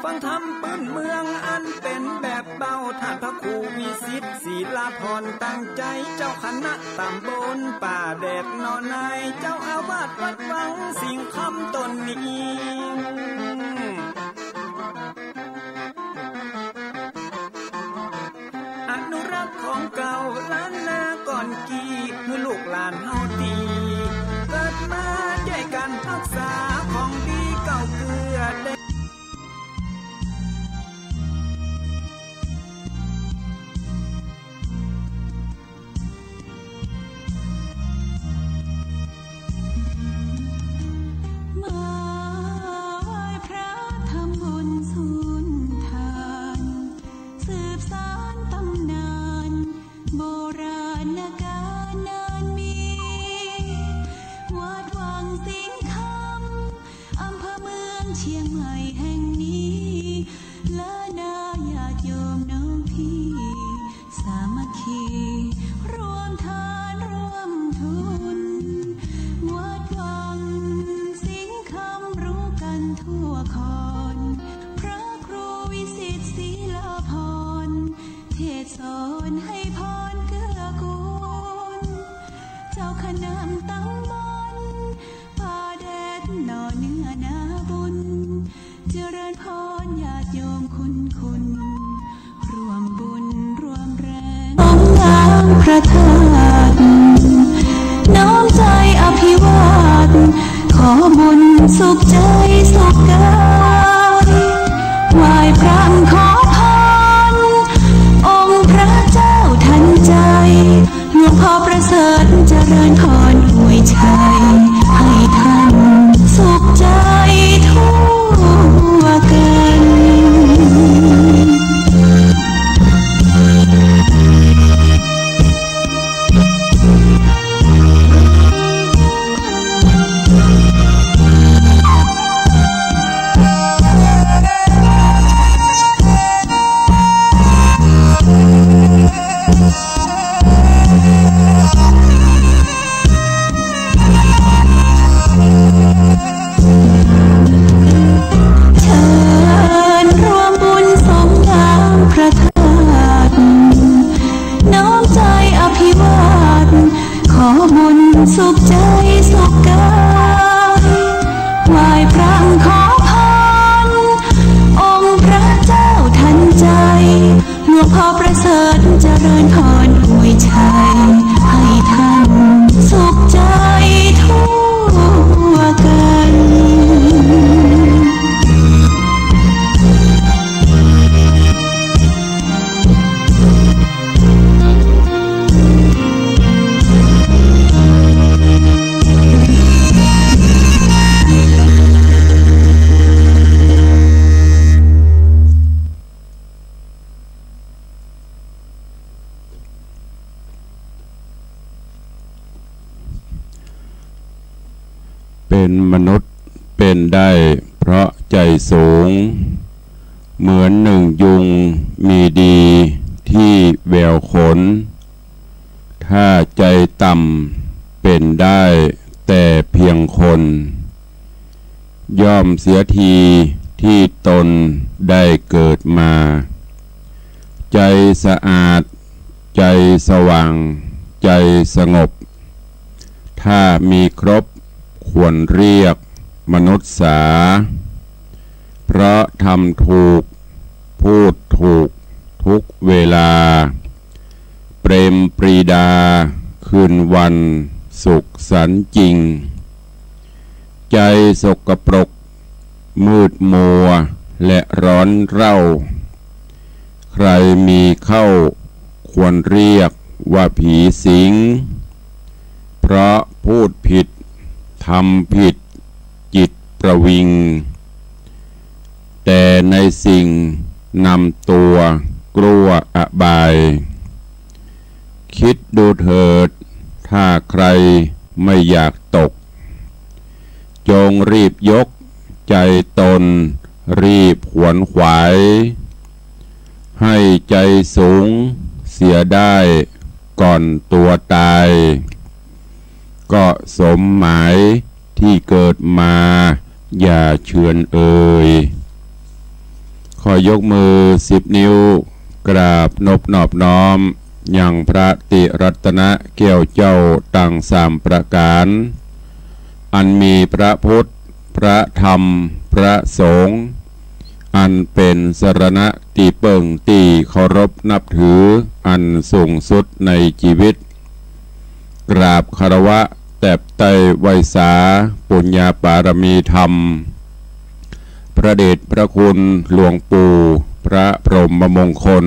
ฟังธรรมปื้นเมืองอันเป็นแบบเบาท่านพระครูวิสิทธิ์ศิลาภรณ์ตั้งใจเจ้าคณะตำบลป่าแดดนอนในเจ้าอาวาสวัดวังสิ่งคำตนนี้อนุรักษ์ของเก่าล้านนาก่อนกี่ให้ลูกหลานเฮาตีเกิดมาด้วยกันรักษาของดีเก่าเกลือได้เชียงใหม่แห่งนี้และนาญาติโยมน้องพี่สามัคคีรวมทานร่วมทุนวัดวังสิงห์คำรู้กันทั่วคอนพระครูวิสิทธิ์ศิลาภรณ์เทศสอนให้พรเกื้อกูลเจ้าคณะตำบลป่าแดดหน่อเนื้อนาบุญเจริญพรญาติโยมคุณรวมบุญรวมแรงน้อมงามพระธาตุน้อมใจอภิวาทขอบุญสุขใจสุขกายไหว้พระขอพรองค์พระเจ้าทันใจหลวงพ่อประเสริฐเจริญพรอวยชัยให้ท่านสุขใจทั่วกันสุขใจสุขกายไหว้พระขอพรองค์พระเจ้าทันใจหลวงพ่อประเสริฐเจริญพรอวยชัยให้ท่านสุขใจทั่วกันเป็นมนุษย์เป็นได้เพราะใจสูงเหมือนหนึ่งยุงมีดีที่แววขนถ้าใจต่ำเป็นได้แต่เพียงคนย่อมเสียทีที่ตนได้เกิดมาใจสะอาดใจสว่างใจสงบถ้ามีครบควรเรียกมนุษย์สาเพราะทำถูกพูดถูกทุกเวลาเปรมปรีดาคืนวันสุขสันต์จริงใจสกปรกมืดมัวและร้อนเร่าใครมีเข้าควรเรียกว่าผีสิงเพราะพูดผิดทำผิดจิตประวิงแต่ในสิ่งนำตัวกลัวอบายคิดดูเถิดถ้าใครไม่อยากตกจงรีบยกใจตนรีบขวนขวายให้ใจสูงเสียได้ก่อนตัวตายก็สมหมายที่เกิดมาอย่าเชือนเอ่ย ขอยกมือ10 นิ้วกราบนอบน้อมยังพระติรัตนะแก้วเจ้าตั้ง3 ประการอันมีพระพุทธพระธรรมพระสงฆ์อันเป็นสรณะที่เปิ่งที่เคารพนับถืออันสูงสุดในชีวิตกราบคารวะแตบไตไวสาปุญญาปารมีธรรมพระเดชพระคุณหลวงปู่พระพรหมมงคล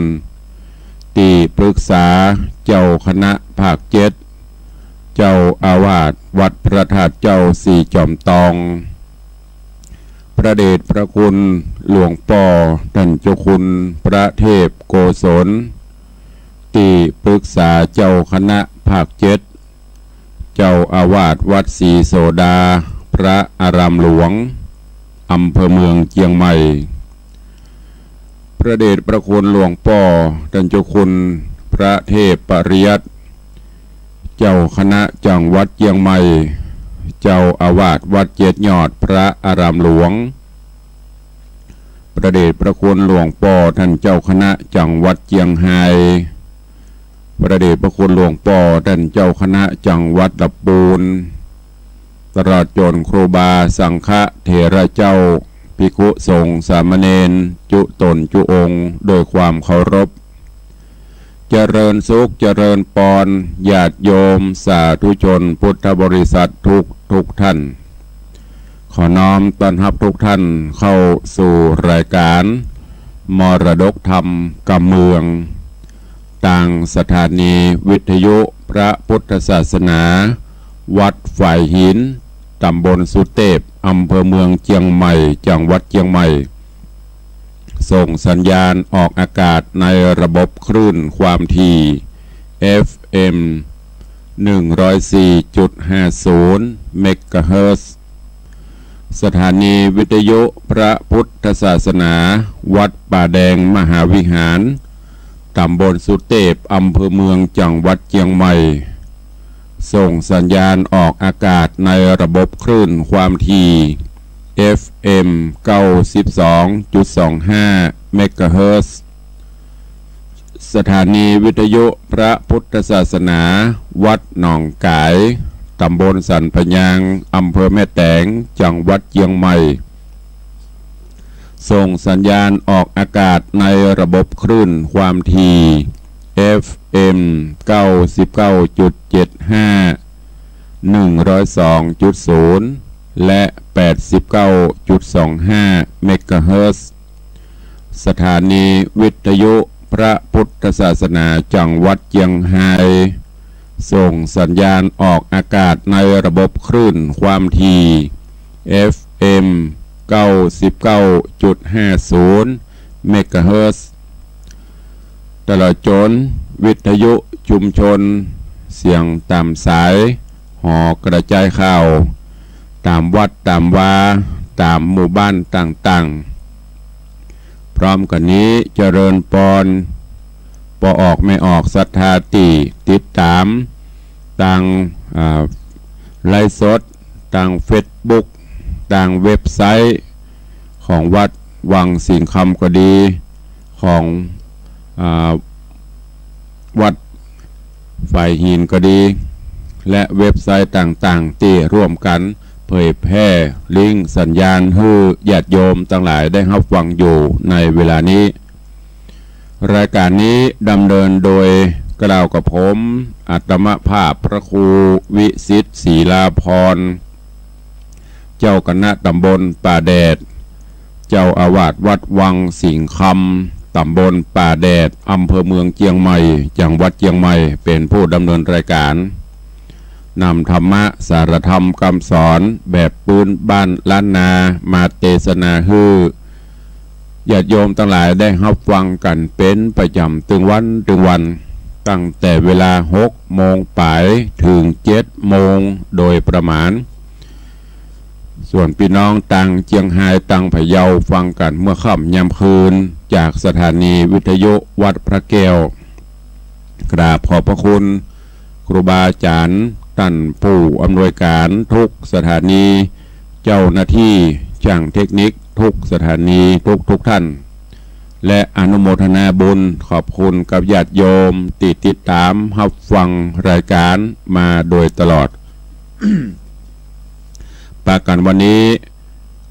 ที่ปรึกษาเจ้าคณะภาค7เจ้าอาวาสวัดพระธาตุเจ้าสี่จอมตองพระเดชพระคุณหลวงป่อท่านเจ้าคุณพระเทพโกศลที่ปรึกษาเจ้าคณะภาค7เจ้าอาวาสวัดศรีโสดาพระอารามหลวงอำเภอเมืองเชียงใหม่พระเดชพระคุณหลวงป่อท่านเจ้าคุณพระเทพปริยัติเจ้าคณะจังหวัดเชียงใหม่เจ้าอาวาสวัดเจ็ดยอดพระอารามหลวงพระเดชพระคุณหลวงป่อท่านเจ้าคณะจังหวัดเชียงไฮ้พระเดชพระคุณหลวงป่อท่านเจ้าคณะจังหวัดลำพูนตลอดจนครูบาสังฆเถระเจ้าภิกขุสงฆ์สามเณรจุตนจุองค์โดยความเคารพเจริญสุขเจริญปอนญาติโยมสาธุชนพุทธบริษัททุกท่านขอน้อมต้อนรับทุกท่านเข้าสู่รายการมรดกธรรมกำเมืองต่างสถานีวิทยุพระพุทธศาสนาวัดฝ่ายหินตำบลสุเทพอำเภอเมืองเชียงใหม่จังหวัดเชียงใหม่ส่งสัญญาณออกอากาศในระบบคลื่นความถี่ FM 104.50 เมกะเฮิรตซ์ สถานีวิทยุพระพุทธศาสนาวัดป่าแดงมหาวิหารตำบลสุเทพอำเภอเมืองจังหวัดเชียงใหม่ส่งสัญญาณออกอากาศในระบบคลื่นความถี่ FM 92.25 เมกะเฮิรตซ์ สถานีวิทยุพระพุทธศาสนาวัดหนองกายตำบลสันพญางอำเภอแม่แตงจังหวัดเชียงใหม่ส่งสัญญาณออกอากาศในระบบคลื่นความถี่ FM 99.75 102.0 และ 89.25 เมกะเฮิรตซ์ สถานีวิทยุพระพุทธศาสนาจังหวัดเชียงไฮ้ส่งสัญญาณออกอากาศในระบบคลื่นความถี่ FM 99.50 เมกะเฮิรตซ์ ตลอดจนวิทยุชุมชนเสียงตามสายหอกระจายข่าวตามวัดตามวาตามหมู่บ้านต่างๆพร้อมกันนี้เจริญปอนปออกไม่ออกศรัทธาติดตามต่างไลฟ์สดต่างเฟซบุ๊กต่างเว็บไซต์ของวัดวังสิงห์คำก็ดีของวัดฝ่ายหินก็ดีและเว็บไซต์ต่างๆที่ร่วมกันเผยแพร่ลิงก์สัญญาณให้ญาติโยมทั้งหลายได้รับฟังอยู่ในเวลานี้รายการนี้ดำเนินโดยกล่าวกับผมอัตมภาพพระครูวิสิทธิ์ศรีลาภรณ์เจ้าคณะตำบลป่าแดดเจ้าอาวาสวัดวังสิงห์คำตำบลป่าแดดอำเภอเมืองเชียงใหม่จังหวัดเชียงใหม่เป็นผู้ดำเนินรายการนำธรรมะสารธรรมคำสอนแบบปืนบ้านล้านนามาเทศนาฮือญาติโยมทั้งหลายได้รับฟังกันเป็นประจำถึงวันตั้งแต่เวลา6 โมงป่ายถึง7 โมงโดยประมาณส่วนพี่น้องต่างเชียงไฮ้ต่างพะเยาฟังกันเมื่อค่ำยามคืนจากสถานีวิทยุวัดพระแก้วกราบขอบพระคุณครูบาอาจารย์ท่านผู้อำนวยการทุกสถานีเจ้าหน้าที่ช่างเทคนิคทุกสถานีทุกท่าน และอนุโมทนาบุญขอบคุณกับญาติโยมติดตามรับฟังรายการมาโดยตลอด ปากันวันนี้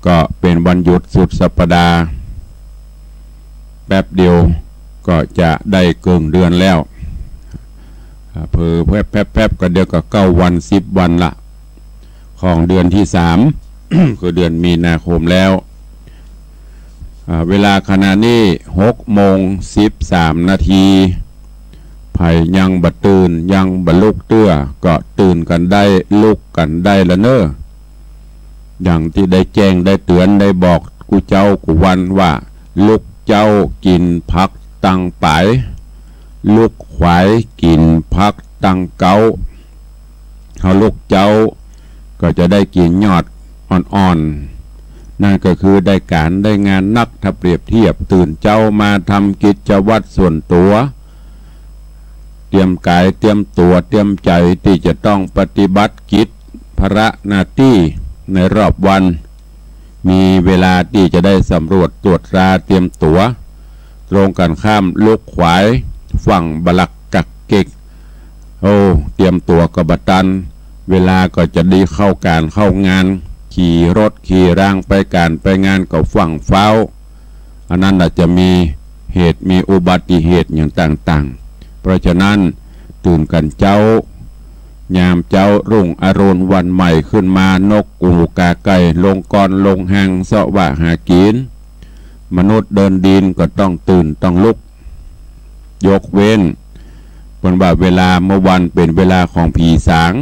ก็เป็นวันหยุดสุดสัปดาห์แป๊บเดียวก็จะได้เกินเดือนแล้วเพิ่มแป๊บก็เดียวก็9 วัน10 วันละของเดือนที่3 คือเดือนมีนาคมแล้วเวลาขณะนี้6:13 นาทีไผ่ยังบัดตื่นยังบัดลุกเตื้อก็ตื่นกันได้ลุกกันได้ละเนออย่างที่ได้แจ้งได้เตือนได้บอกกูเจ้ากูวันว่าลูกเจ้ากินพักตังไปลูกควายกินพักตังเกาเขาลูกเจ้าก็จะได้กินยอดอ่อนๆนั่นก็คือได้การได้งานนักถ้าเปรียบเทียบตื่นเจ้ามาทำกิจวัตรส่วนตัวเตรียมกายเตรียมตัวเตรียมใจที่จะต้องปฏิบัติกิจภาระหน้าที่ในรอบวันมีเวลาที่จะได้สำรวจตรวจตราเตรียมตัวตรงกันข้ามลูกขวายฝั่งบลักกักเก็กเตรียมตัวกับบัตันเวลาก็จะดีเข้าการเข้างานขี่รถขี่ร่างไปการไปงานกับฝั่งเฝ้าอันนั้นอาจจะมีเหตุมีอุบัติเหตุอย่างต่างๆเพราะฉะนั้นตื่นกันเจ้ายามเจ้ารุ่งอรุณวันใหม่ขึ้นมานกกูกาไก่ลงกรลงหางเสาะว่าหากินมนุษย์เดินดินก็ต้องตื่นต้องลุกยกเว้นเป็นว่าเวลาเมื่อวันเป็นเวลาของผีสาง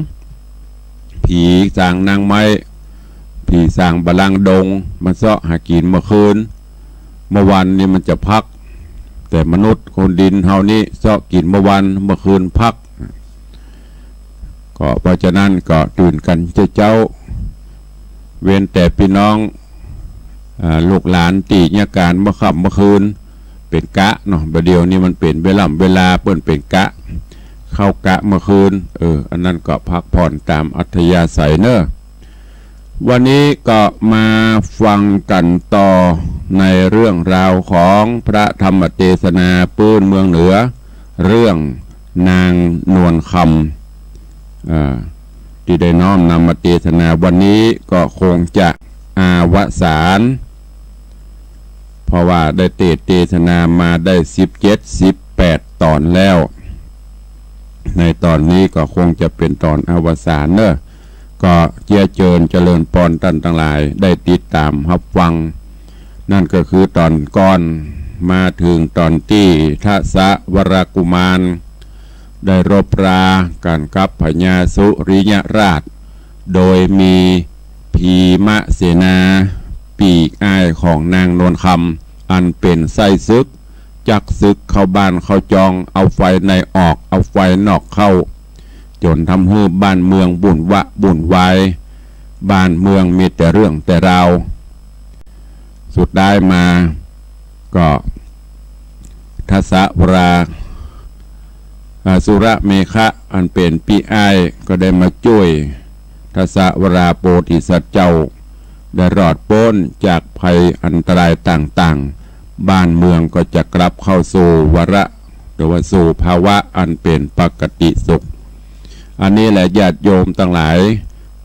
นางไม้ผีสางบาลังดงมันเสาะหากินเมื่อคืนเมื่อวันนี่มันจะพักแต่มนุษย์คนดินเฮานี่เสาะกินเมื่อวันเมื่อคืนพักก็เพราะฉะนั้นก็ตื่นกันเจ้าเว้นแต่พี่น้องลูกหลานตีเนี่ยการเมื่อค่ำเมื่อคืนเป็นกะเนาะประเดี๋ยวนี้มันเป็นเวลาเปิ้นเป็นกะเข้ากะเมื่อคืนอันนั้นก็พักผ่อนตามอัธยาศัยเนอะวันนี้ก็มาฟังกันต่อในเรื่องราวของพระธรรมเทศนาปื้นเมืองเหนือเรื่องนางนวลคำที่ได้น้อมนำมาเทศนาวันนี้ก็คงจะอาวสานเพราะว่าได้เทศนามาได้17-18 ตอนแล้วในตอนนี้ก็คงจะเป็นตอนอวสานเนอะก็เจียเจิญเจริญพรท่านทั้งหลายได้ติดตามรับฟังนั่นก็คือตอนก่อนมาถึงตอนที่ทัสสะวรกุมารได้รบรากันกับพญาสุริยราชโดยมีพีมะเสนาปีกอ้ายของนางนวลคำอันเป็นไส้ซึกจักซึกเข้าบ้านเข้าจองเอาไฟในออกเอาไฟนอกเข้าจนทำให้บ้านเมืองบุ่นวายบ้านเมืองมีแต่เรื่องแต่ราวสุดได้มาก็ทัสสะวราสุรเมฆะอันเป็นปีอ้ายก็ได้มาช่วยทัสสะวราโพธิสัตว์เจ้าได้รอดพ้นจากภัยอันตรายต่างๆบ้านเมืองก็จะกลับเข้าสู่วระหรือว่าสู่ภาวะอันเป็นปกติสุขอันนี้แหละญาติโยมทั้งหลาย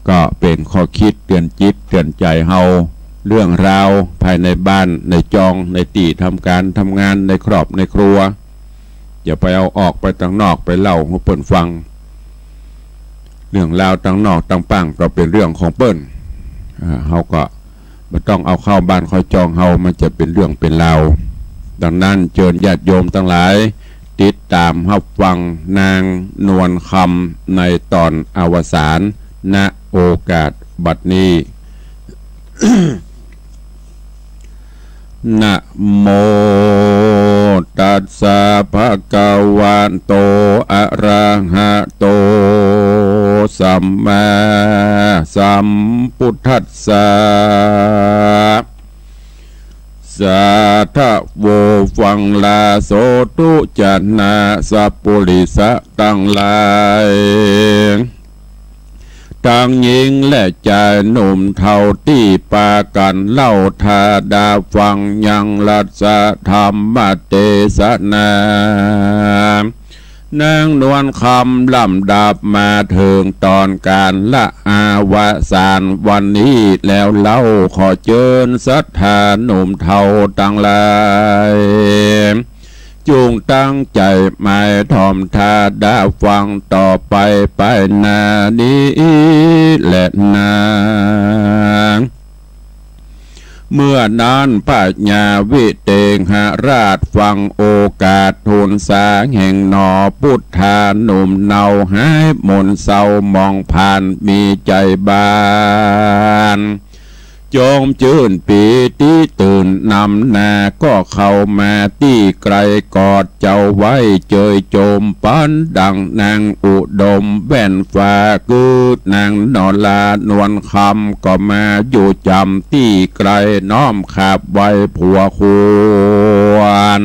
ก็เป็นข้อคิดเตือนจิตเตือนใจเฮาเรื่องราวภายในบ้านในจองในตีทำการทำงานในครอบในครัวอย่าไปเอาออกไปต่างนอกไปเล่าให้เปิ้นฟังเรื่องราวต่างนอกต่างปังก็เป็นเรื่องของเปิ้นเฮาก็ไม่ต้องเอาเข้าบ้านเข้าจองเฮามันจะเป็นเรื่องเป็นราวดังนั้นเชิญญาติโยมทั้งหลายติดตามรับฟังนางนวลคำในตอนอวสานณโอกาสบัดนี้ นะโมตัสสะภะคะวะโตอะระหะโตสัมมาสัมพุทธัสสะสาธุโวฟังลาโสตุจันนาสัพปุริสะตั้งหลายท ต่างหญิงและชายหนุ่มเท่าที่ปากันเล่าทาดาฟังยังรัศธรรมเทศนานางนวลคำลำดับมาถึงตอนการละอาวสานวันนี้แล้วเล่าขอเชิญศรัทธาหนุ่มเท่าตั้งหลายจุงตั้งใจหมายถ่อมทาดาฟังต่อไปไปนานี้และนาเมื่อนั้นปัญญาวิเตงหราชฟังโอกาสทูลสางแห่งหนอพุทธาหนุ่มเนาหายมนเศร้ามองผ่านมีใจบานจงชื่นปีที่ตื่นนำนาก็เข้ามาที่ไกลกอดเจ้าไว้เจยโจมปันดังนางอุดมแว่นฟ้ากือนางนอลานวลคำก็มาอยู่จำที่ไกลน้อมขับไว้ผัวควร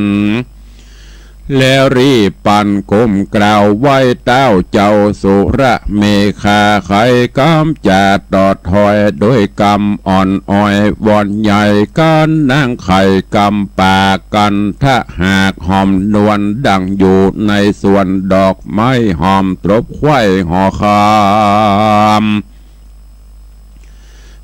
แล้วรีบปั่นก้มกล่าวไว้เต้าเจ้าสุระเมฆาไขกำจัดตอดถอยโดยกำอ่อนอ้อยวอนใหญ่กันนางไข่กำปากกันถ้าหากหอมนวลดังอยู่ในสวนดอกไม้หอมตรบไข่หอคาม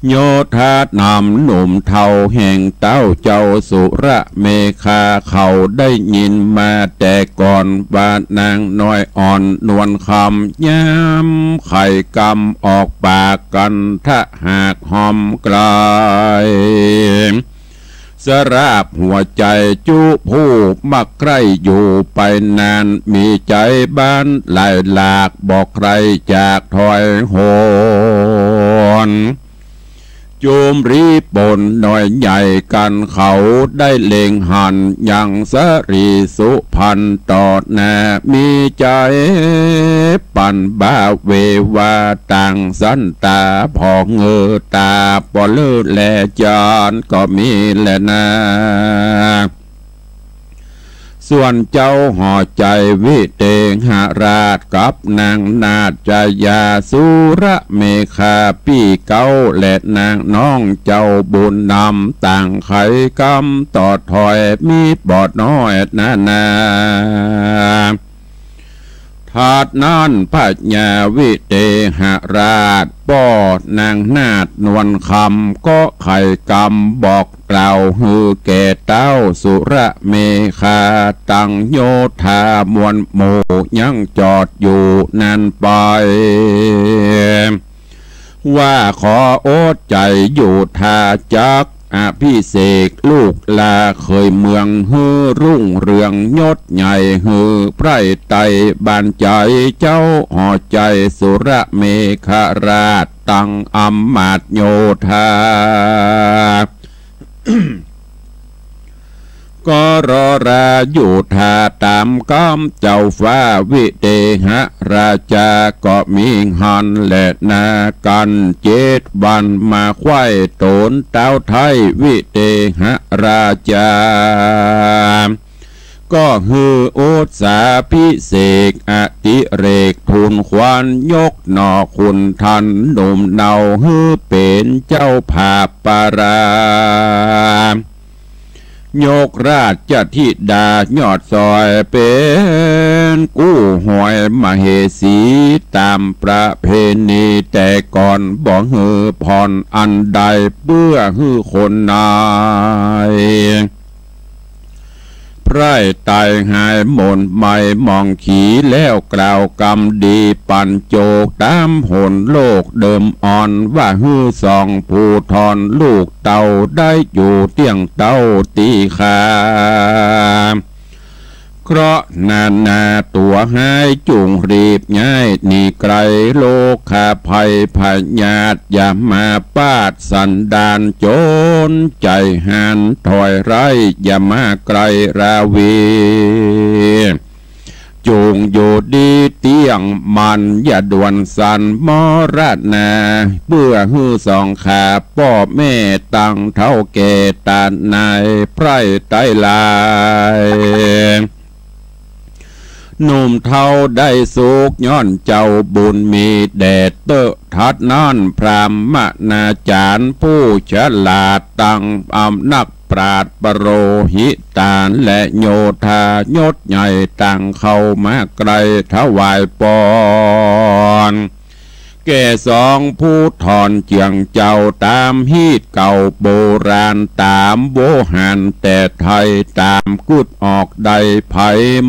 โยธานำหนุ่มเทาแห่งเต้าเจ้าสุระเมฆาเขาได้ยินมาแต่ก่อนว่านางน้อยอ่อนนวลคำย้ำไข่กำออกปากกันถ้าหากหอมไกลสราบหัวใจจุผู้มักใครอยู่ไปนานมีใจบ้านหลายหลากบอกใครจากถอยโหนโจมรีปนหน่อยใหญ่กันเขาได้เล็งหันยังสรีสุพันต่อหน้ามีใจปั่นบ้าเววาต่างสันตาพอเงือตาปอลือแลจานก็มีแลนาส่วนเจ้าห่อใจวิเตงหราชกับนางนาจยาสุระเมฆาพี่เก้าและนางน้องเจ้าบุญนำต่างไขกำต่อถอยมีบอดน้อยนาถาดนั้นปัญญาวิเตหราชป้อนางนาดนวลคำก็ไข่กำบอกกล่าวฮือแก่เต้าสุระเมฆาตั้งโยธามวลโมยังจอดอยู่นั่นไปว่าขอโอดใจอยู่ทาจักอภิเษกลูกลาเคยเมืองฮือรุ่งเรืองยศใหญ่ฮือไพรไตบานใจเจ้าห่อใจสุระเมฆราชตั้งอำมาตย์โยธา ก็รอราอยู่ทาตามกำเจ้าฟ้าวิเตหะราชาก็มีหันและนากันเจ็ดวันมาไข่โตนเต้าไทยวิเตหะราชาก็ฮือโอษาพิเศษอติเรกทุนควานยกหนอคุณทันหนุ่มเนาฮือเป็นเจ้าภาพปารายกราชธิดายอดซอยเป็นกู้หอยมเหสีตามประเพณีแต่ก่อนบอกฮือพรอันใดเพื่อฮือคนนายไพร่ตายหายหม่นไม่มองขีแล้วกล่าวกรรมดีปันโจกตามหนโลกเดิมอ่อนว่าฮือสองผู้ทอนลูกเต่าได้อยู่เตียงเต้าตีขาเคราะห์นาตัวหายจุงรีบง่ายหนีไกลโลกขาภัยพญาตอย่ามาปาดสันดานโจรใจหันถอยไรอย่ามาไกลราวีจุงอยู่ดีเตียงมันอย่าด่วนสันมรณาเพื่อฮือสองขาพ่อแม่ตั้งเท่าแก่ตานายไพร่ไตลาย หนุ่มเท่าได้สุขย้อนเจ้าบุญมีแดดเตอทัดนั่นพรามนาจารย์ผู้ฉลาดตั้งอำนักปราดปรโรหิตานและโยธายศใหญ่ต่างเข้ามาไกลถวายปอนแก่สองผู้ถอนเจียงเจ้าตามฮีดเก่าโบราณตามโบหันแต่ไทยตามกุดออกใดไผ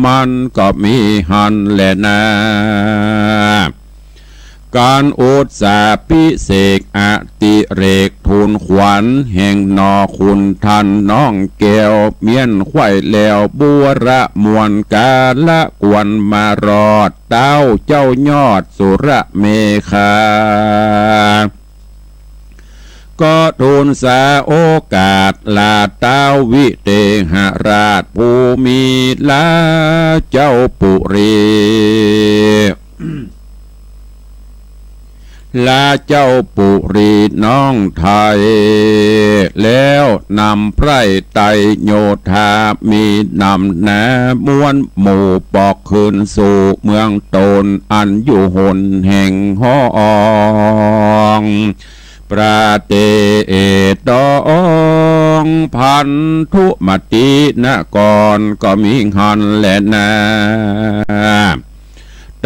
มันก็มีหันแหละนะการอุตสาพิเศษอติเรกทูลขวัญแห่งนอคุณท่านน้องแก้วเมียนไข่แล้วบัวระมวลกาละกวนมารอดเต้าเจ้ายอดสุระเมฆาก็ทูลสาโอกาสลาเต้าวิเตหราชภูมิลาเจ้าปุรีลาเจ้าปุรีน้องไทยแล้วนำไพร่ไตโยธามีนำนามวนหมู่ปอกคืนสู่เมืองโตนอันอยู่หนแห่งห้องปราเตตองพันธุมตินกรก็มีหันแลนา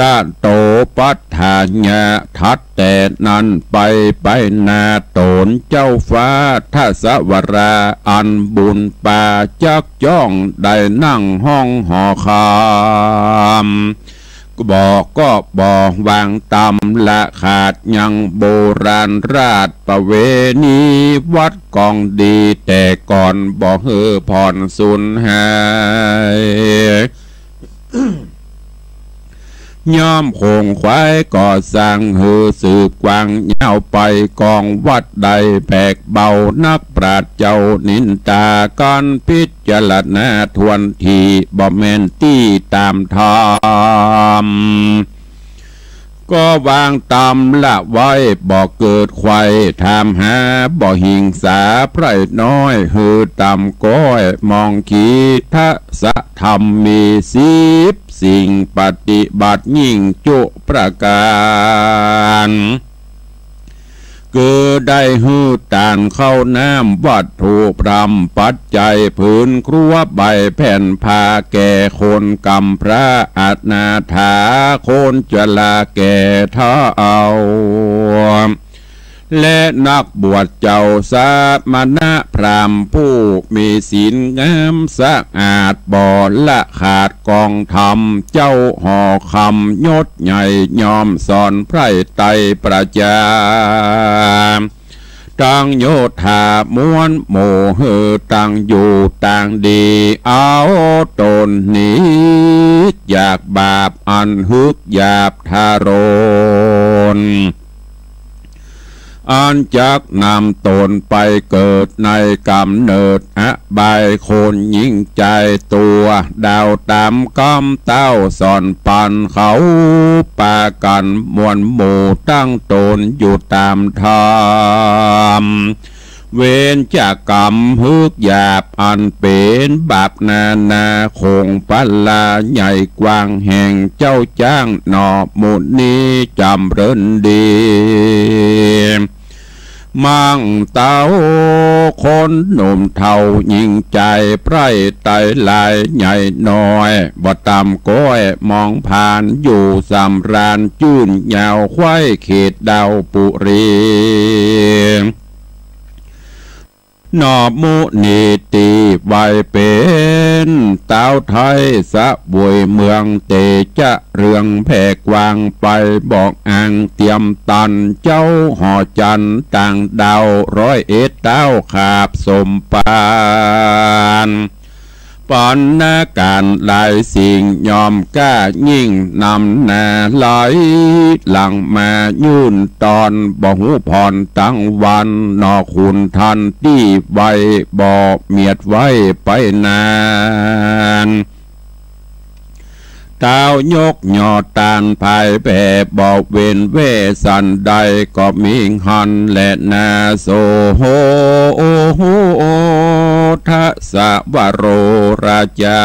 ด้านโตปัฏฐาญะทัดแต่นั้นไปนาโตนเจ้าฟ้าทัศวราอันบุญป่าจักจ้องได้นั่งห้องหอคามก็บอกวางตำละขาดยังโบราณราชประเวณีวัดกองดีแต่ก่อนบอกเฮอผ่อนสุนหายย่อมคงควายก่อสร้างเฮือสืบกวางยาวไปกองวัดใดแผกเบานักปราชญ์เจ้านินตาการพิจารณาทวนทีบ่แม่นตี้ตามธรรมก็วางตำละไว้บ่เกิดควายถามหาบ่หิงสาไพร่น้อยหือตำก้อยมองขีทะสะธรรมมี10สิ่งปฏิบัติยิ่งจุประการคือได้หื้อตานเข้าน้ำวัตถุพรำปัจจัยพื้นครัวใบแผ่นผ้าแก่คนกำพระอาจนาถาโคนจลาแก่ท้าเอาและนักบวชเจ้าสามณะพรามผู้มีศีลงามสะอาดบ่ละขาดกองธรรมเจ้าห่อคำยศใหญ่ยอมสอนไพร่ไตประจาตั้งโยธามวนโมเฮอตั้งอยู่ต่างดีเอาตนนี้อยากบาปอันฮึกหยาบทารนอันจักนำตนไปเกิดในกำเนิดบายคนยิ่งใจตัวดาวตามกำเต้าสอนปันเขาปากันมวลหมู่ตั้งตนอยู่ตามธรรมเว้นจากกรรมฮึกหยาบอันเป็นบาปนาคงปัลลาใหญ่กว้างแห่งเจ้าจ้างหนอมุนีจำเริญดีมั่งเต้าคนหนุ่มเท่ายิ่งใจไพร่ไตลายใหญ่น้อยบ่ตำก้อยมองผ่านอยู่สำราญจื่นยาวควายเขตดาวปุรีนอมุนีตีไวเป็นเต้าไทยสะบวยเมืองเตจะเรืองแผ่กวางไปบอกอ่างเตรียมตันเจ้าหอจันต่างดาว101เต้าขาบสมปานปอนนาการหลายสิ่งยอมกล้ายิ่งนำนาไหลหลังมายื่นตอนบ่หูผ่อนตั้งวันนอคุณทันที่ไว้บ่เมียดไว้ไปนานเต้ายกยอดตานภายแผ่บอกเวนเวสันใดก็มีหันและนาโซโฮทัสวโรราชา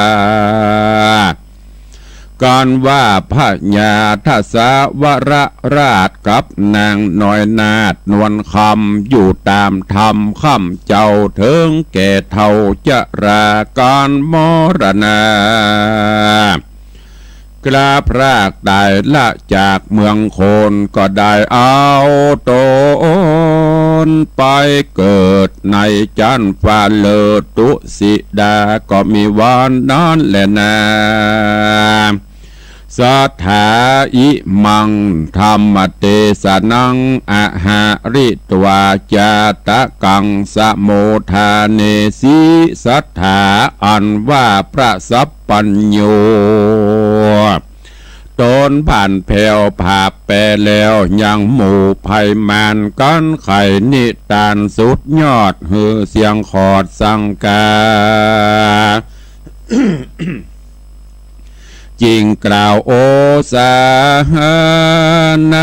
การว่าพระญาทศวรราชกับนางน้อยนาฏนวลคำอยู่ตามธรรมคำเจ้าเถิงแก่เท่าจะราการมรณากราบรากได้ละจากเมืองโคนก็ได้เอาตนไปเกิดในจันฟ้าเลิศตุสิดาก็มีวันนั้นแหละนะสัทธาอิมังธรรมเตสนังอาหาริตวาจาตะกังสะโมทาเนสีสัทธาอันว่าพระสัพปัญโยตนผ่านแผ่วผาแปรแล้วยังหมู่ภัยมานกันไข่นิทานสุดยอดฮือเสียงขอดสังกา จริงกล่าวโอสาหน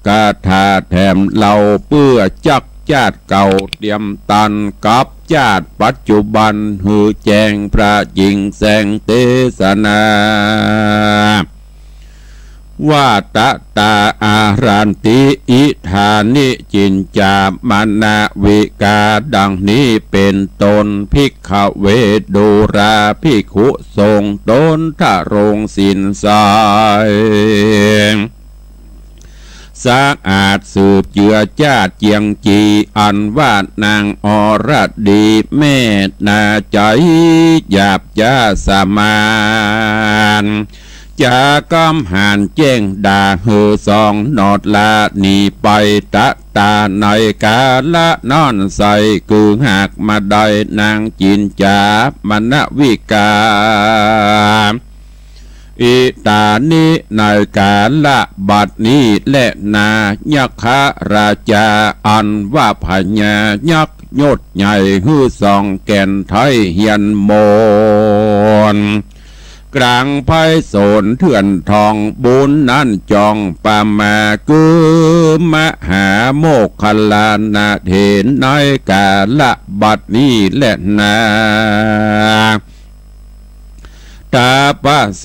กาถาแถมเหล่าเพื่อจักจาดเก่าเตรียมตันกับจาดปัจจุบันหือแจงพระหญิงแสงเทศนาว่าตะตาอารันติอิธานิจินจามนาวิกาดังนี้เป็นตนภิกขเวดูราภิกขุทรงตนทะรงสินสายสะอาดสืบเจือจาดเจียงจีอันว่านางอรดีแม่นาใจหยาบจ้าสมานจากำหานแจ้งด่าเฮอสองนอดลาหนีไปตะตาในกาละนอนใสคือหากมาได้นางจินจามณวิกาอิตานิในกาละบัดนี้และนายักขราชาอันว่าพญายักษ์ยศใหญ่ฮือสองแก่นไทยเฮียนโมนกลางไพศาลเถื่อนทองบุญนั่นจองปามากุมหาโมกขลานาเถนในกาละบัดนี้และนาตาปะโส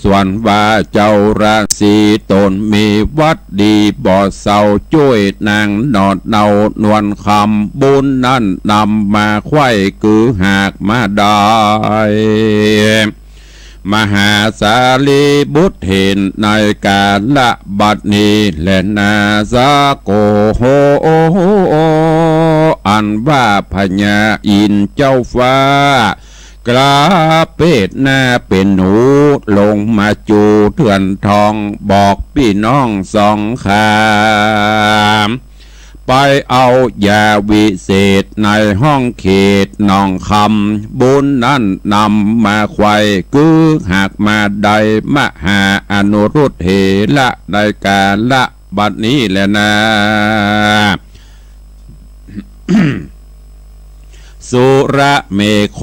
ส่วนว่าเจ้าราศีตนมีวัดดีบ่อเศร้าช่วยนางนอดเนานวลคำบุญนั่นนำมาไข่คือหากมาได้มหาสาลีบุตรเห็นในกาละบัดนี้และนาสาโกโหอันว่าพญาอินเจ้าฟ้ากราเป็ดหน้าเป็นหนูลงมาจูเถื่อนทองบอกพี่น้องสองขามไปเอายาวิเศษในห้องเขตนองคำบุญนั่นนำมาไขว้คือหากมาได้มหาอนุรุตเหละในกาละบัดนี้แหละนะ สุระเมโค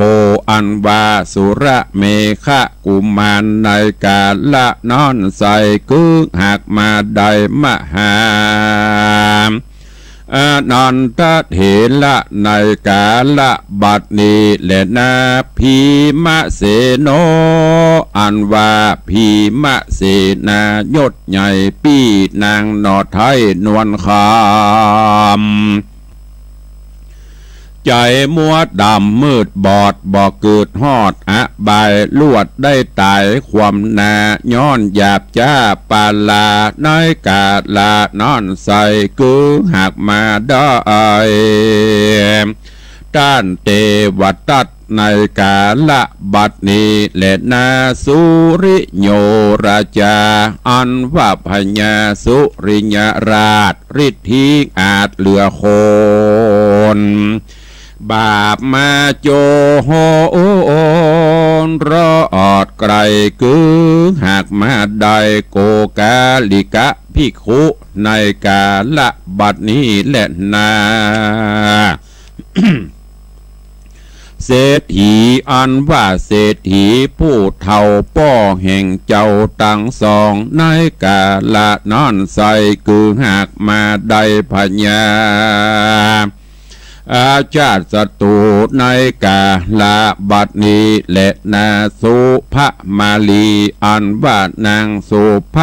อันวาสุระเมฆะกุมารในกาละนอนใสคือหากมาได้มหาอนันตเถระในกาละบัดนี้และนาพีมะเสโนอันว่าพีมะเสนายศใหญ่ปีนางนอไทยนวลคำใจมัวดำมืดบอดบ่เกิดฮอดบายลวดได้ตายความนาย้อนหยาบจ้าปาลาในกาลานอนใสคือหากมาได้ด้านเทวตัตในกาละบัดนี้และนาสุริโยราชาอันว่าพญาสุริยราชฤทธิอาจเหลือโคนบาปมาโจโหรอดไกลคือหากมาได้โกกาลิกะภิกขุในกาละบัดนี้แหละนา เศรษฐีอันว่าเศรษฐีผู้เฒ่าป้อแห่งเจ้าตั้งสองในกาละนอนใสคือหากมาได้พญา อาชาติศัตรูในกาลาบัดนี้และนาสุภมาลีอันว่านางสุภ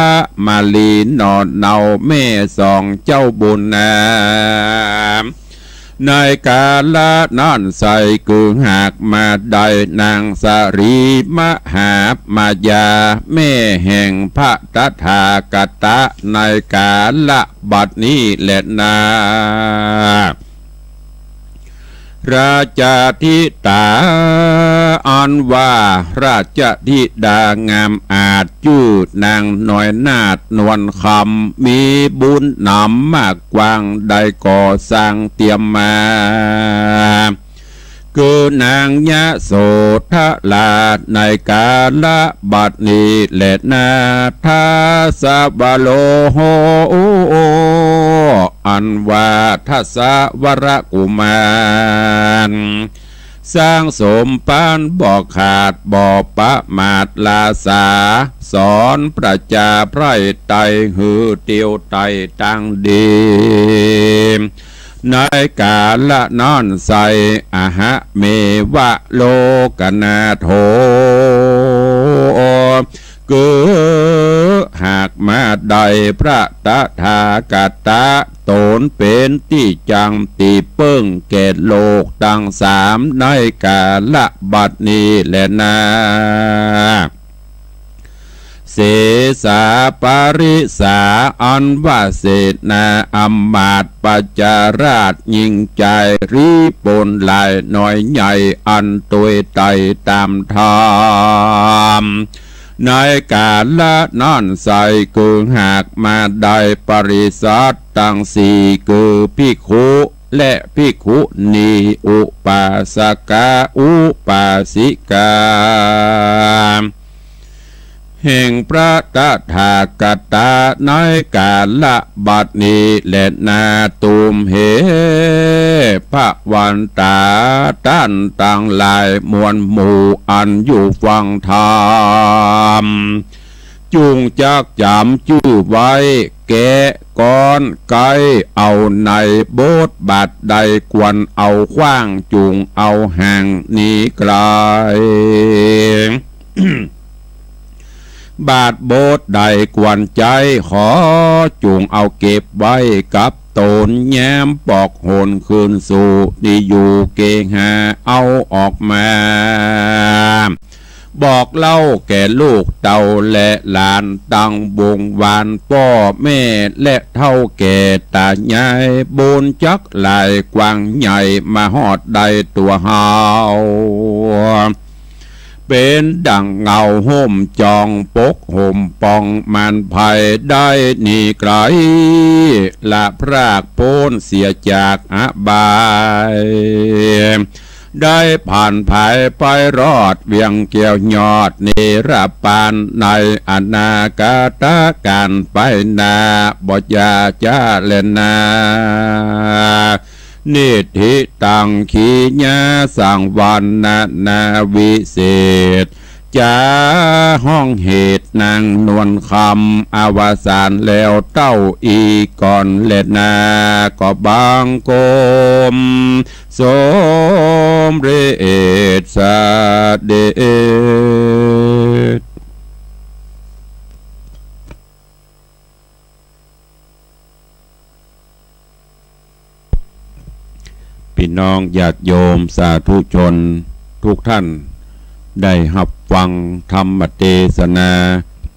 มาลีนอนเนาแม่สองเจ้าบุญนาในกาลนั้นใส่กึ่งหากมาได้นางสารีมหามายาแม่แห่งพระตถาคตในกาลบัดนี้แหละนาราชธิดาอันว่าราชธิดางามอาจชื่อนางน้อยนาฏนวลคำมีบุญนำมากกว้างได้ก่อสร้างเตรียมมาคือนางยะโสธลาในกาลบัดนี้แหละนาทาสบาโลโหอันว่าทัสวรกุมารสร้างสมปานบ่ขาดบ่ประมาทลาสาสอนประจาไพร่ไตหือเตียวไตตั้งดีในกาละนอนใสอาหะเมวะโลกนาโถกือหากมาได้พระตถาคตตนเป็นที่จังตีเปิ้งแก่โลกตั้งสามในกาละบัดนี้แลนาเสสาปาริสาอันว่าเศษนาอัมมาตปัจจาราชยิ่งใจรีปนลายน้อยใหญ่อันตุยไตตามธรรมในกาละนั่นใส่คือหากมาได้ปริสัทตั้งสี่คือภิกขุและภิกขุณีอุปาสกาอุปาสิกาแห่งพระตถาคตในกาละบัดนี้และนาตุมเหพระวันตาท่านต่างหลายมวลหมู่อันอยู่ฟังธรรมจุงจักจำชื่อไว้แกะก้อนไกเอาในโบสถ์บาดใดควรเอาขว้างจุงเอาห่างนี้ไกล บาดโบสถ์ใดกวนใจขอจุงเอาเก็บไว้กับตนแย้มปอกโหนคืนสู่ที่อยู่เกหาเอาออกมาบอกเล่าแก่ลูกเต่าและหลานตั้งวงวานพ่อแม่และเท่าแก่ตายายบุญจักหลายกว้างใหญ่มาหอดใดตัวเฮาเป็นดังเงาห่มจองปกห่มปองมันภัยได้หนีไกลละพรากโพ้นเสียจากอบายได้ผ่านภายไปรอดเวียงเกี่ยวยอดเนรปานในอนาคตการไปนาบยาจาเลนานิธิตังขีญาสังวันนาวิเศษจาห้องเหตุนางนวลคำอวสานแล้วเต้าอีก่อนเล็ดนาก็บางกลมสมเรศสเดชพี่น้องญาติโยมสาธุชนทุกท่านได้รับฟังธรรมเทศนา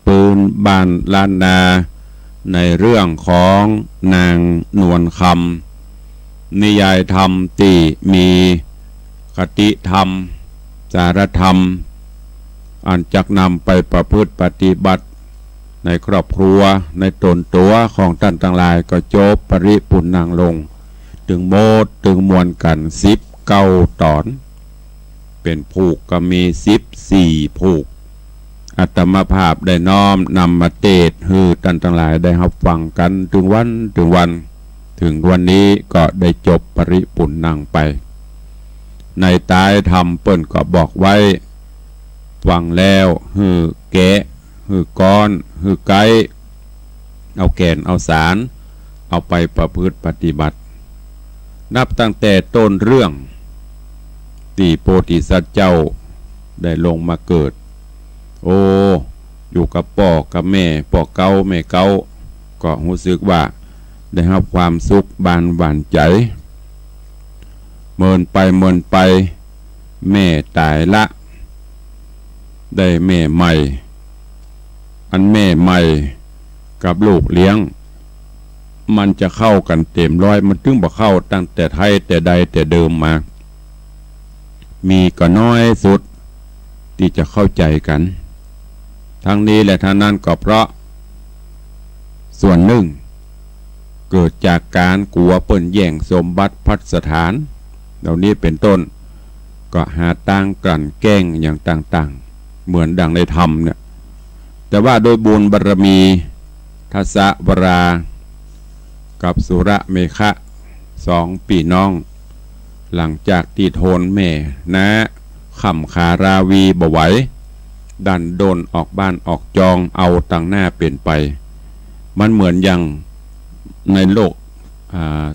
ปืนบ้านล้านนาในเรื่องของนางนวลคำนิยายธรรมที่มีคติธรรมสารธรรมอันจักนำไปประพฤติปฏิบัติในครอบครัวในตนตัวของท่านทั้งหลายก็จบปริปุณณังลงถึงโมดถึงมวลกัน19 ตอนเป็นผูกก็มี14 ผูกอาตมาภาพได้น้อมนำมาเทศน์ให้ท่านทั้งหลายได้รับฟังกันถึงวันถึงวันนี้ก็ได้จบปริปุณณังไปในตายธรรมเปิ้นก็บอกไว้ฟังแล้วฮือแกะฮือก้อนฮือไก่เอาแก่นเอาสารเอาไปประพฤติปฏิบัติ นับตั้งแต่ต้นเรื่องที่โพธิสัตว์เจ้าได้ลงมาเกิดโอ้อยู่กับพ่อกับแม่พ่อเก่าแม่เก่าก็รู้สึกว่าได้รับความสุขบานหวานใจเมินไปแม่ตายละได้แม่ใหม่อันแม่ใหม่กับลูกเลี้ยงมันจะเข้ากันเต็มร้อยมันถึงบ่เข้าตั้งแต่ไทยแต่ใดแต่เดิมมามีก็น้อยสุดที่จะเข้าใจกันทั้งนี้และทั้งนั้นก็เพราะส่วนหนึ่งเกิดจากการกลัวเปิ้นแย่งสมบัติพัสถานเหล่านี้เป็นต้นก็หาตั้งกลั่นแกล้งอย่างต่างๆเหมือนดังในธรรมเนี่ยแต่ว่าโดยบุญบารมีทัสสะวรากับสุระเมฆะสองพี่น้องหลังจากที่โทนแม่นะขำขาราวีบ่ไหวดันโดนออกบ้านออกจองเอาตั้งหน้าเปลี่ยนไปมันเหมือนอย่างในโลก